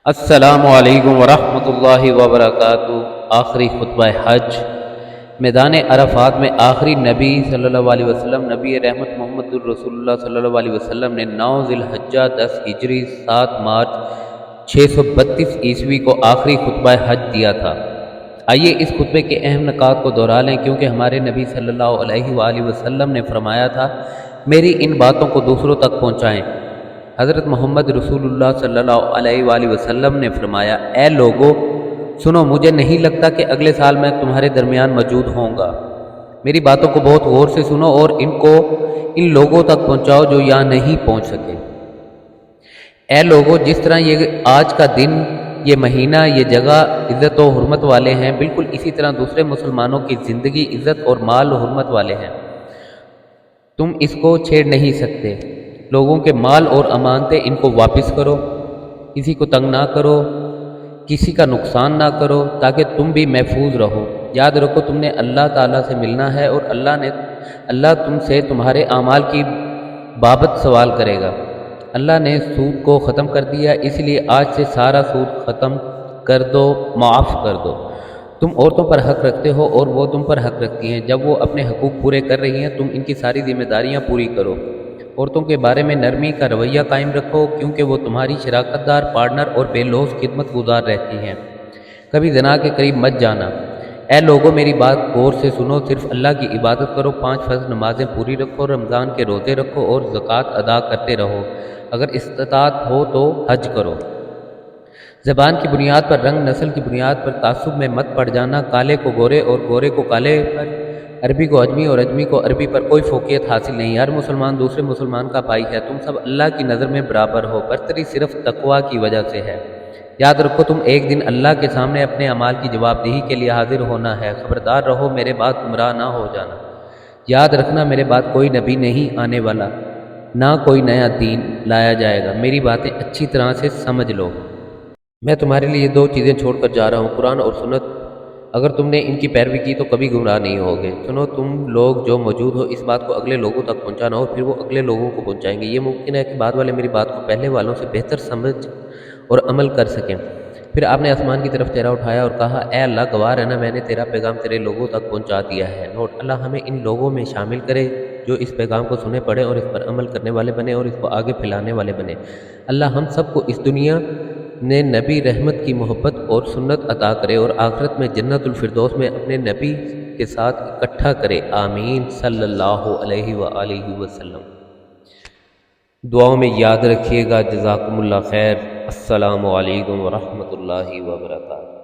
السلام علیکم ورحمۃ اللہ وبرکاتہ۔ آخری خطبہ حج میدان عرفات میں آخری نبی صلی اللہ علیہ وسلم، نبی رحمت محمد الرسول اللہ صلی اللہ علیہ وسلم نے 9 ذی الحجہ 10 ہجری 7 مارچ 632 عیسوی کو آخری خطبہ حج دیا تھا۔ آئیے اس خطبے کے اہم نکات کو دہرا لیں، کیونکہ ہمارے نبی صلی اللہ علیہ وآلہ وسلم نے فرمایا تھا، میری ان باتوں کو دوسروں تک پہنچائیں۔ حضرت محمد رسول اللہ صلی اللہ علیہ وآلہ وسلم نے فرمایا، اے لوگو سنو، مجھے نہیں لگتا کہ اگلے سال میں تمہارے درمیان موجود ہوں گا۔ میری باتوں کو بہت غور سے سنو اور ان کو ان لوگوں تک پہنچاؤ جو یہاں نہیں پہنچ سکے۔ اے لوگو، جس طرح یہ آج کا دن، یہ مہینہ، یہ جگہ عزت و حرمت والے ہیں، بالکل اسی طرح دوسرے مسلمانوں کی زندگی، عزت اور مال و حرمت والے ہیں۔ تم اس کو چھیڑ نہیں سکتے۔ لوگوں کے مال اور امانتیں ان کو واپس کرو، کسی کو تنگ نہ کرو، کسی کا نقصان نہ کرو، تاکہ تم بھی محفوظ رہو۔ یاد رکھو، تم نے اللہ تعالیٰ سے ملنا ہے اور اللہ تم سے تمہارے اعمال کی بابت سوال کرے گا۔ اللہ نے سود کو ختم کر دیا، اس لیے آج سے سارا سود ختم کر دو، معاف کر دو۔ تم عورتوں پر حق رکھتے ہو اور وہ تم پر حق رکھتی ہیں۔ جب وہ اپنے حقوق پورے کر رہی ہیں، تم ان کی ساری ذمہ داریاں پوری کرو۔ عورتوں کے بارے میں نرمی کا رویہ قائم رکھو، کیونکہ وہ تمہاری شراکت دار، پارٹنر اور بے لوث خدمت گزار رہتی ہیں۔ کبھی زنا کے قریب مت جانا۔ اے لوگو، میری بات غور سے سنو، صرف اللہ کی عبادت کرو، 5 فرض نمازیں پوری رکھو، رمضان کے روزے رکھو اور زکوٰۃ ادا کرتے رہو۔ اگر استطاعت ہو تو حج کرو۔ زبان کی بنیاد پر، رنگ، نسل کی بنیاد پر تعصب میں مت پڑ جانا۔ کالے کو گورے اور گورے کو کالے پر، عربی کو اجمی اور اجمی کو عربی پر کوئی فوقیت حاصل نہیں۔ ہر مسلمان دوسرے مسلمان کا بھائی ہے۔ تم سب اللہ کی نظر میں برابر ہو، برتری صرف تقویٰ کی وجہ سے ہے۔ یاد رکھو، تم ایک دن اللہ کے سامنے اپنے اعمال کی جواب دہی کے لیے حاضر ہونا ہے۔ خبردار رہو، میرے بعد گمراہ نہ ہو جانا۔ یاد رکھنا، میرے بعد کوئی نبی نہیں آنے والا، نہ کوئی نیا دین لایا جائے گا۔ میری باتیں اچھی طرح سے سمجھ لو۔ میں تمہارے لیے 2 چیزیں چھوڑ کر جا رہا ہوں، قرآن اور سنت۔ اگر تم نے ان کی پیروی کی تو کبھی گمراہ نہیں ہوگے۔ سنو، تم لوگ جو موجود ہو، اس بات کو اگلے لوگوں تک پہنچانا ہو، پھر وہ اگلے لوگوں کو پہنچائیں گے۔ یہ ممکن ہے کہ بعد والے میری بات کو پہلے والوں سے بہتر سمجھ اور عمل کر سکیں۔ پھر آپ نے آسمان کی طرف چہرہ اٹھایا اور کہا، اے اللہ، گواہ رہنا، میں نے تیرا پیغام تیرے لوگوں تک پہنچا دیا ہے۔ نوٹ: اللہ ہمیں ان لوگوں میں شامل کرے جو اس پیغام کو سنے، پڑھے اور اس پر عمل کرنے والے بنے اور اس کو آگے پھیلانے والے بنے۔ اللہ ہم سب کو اس دنیا نے نبی رحمت کی محبت اور سنت عطا کرے اور آخرت میں جنت الفردوس میں اپنے نبی کے ساتھ اکٹھا کرے، آمین، صلی اللہ علیہ وآلہ وسلم۔ دعاؤں میں یاد رکھیے گا۔ جزاکم اللہ خیر۔ السلام علیکم ورحمۃ اللہ وبرکاتہ۔